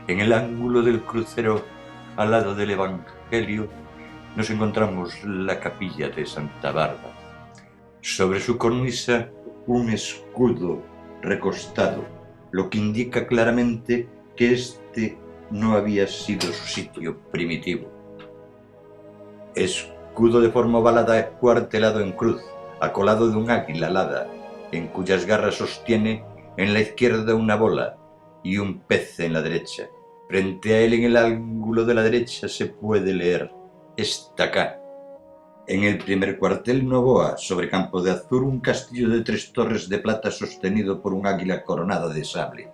En el ángulo del crucero, al lado del Evangelio, nos encontramos la capilla de Santa Barba. Sobre su cornisa, un escudo recostado, lo que indica claramente que este no había sido su sitio primitivo. Escudo de forma ovalada cuartelado en cruz, acolado de un águila alada, en cuyas garras sostiene en la izquierda una bola y un pez en la derecha. Frente a él, en el ángulo de la derecha, se puede leer Estacá. En el primer cuartel, Novoa, sobre campo de azur, un castillo de 3 torres de plata sostenido por un águila coronada de sable.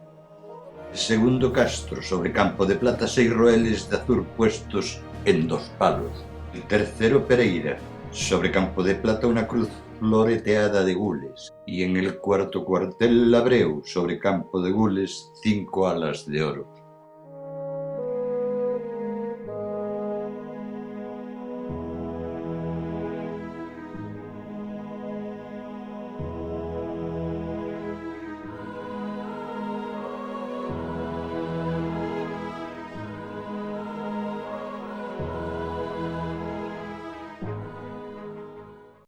Segundo, Castro, sobre campo de plata, 6 roeles de azur puestos en 2 palos. El tercero, Pereira, sobre campo de plata, una cruz floreteada de gules. Y en el cuarto cuartel, Labreu, sobre campo de gules, 5 alas de oro.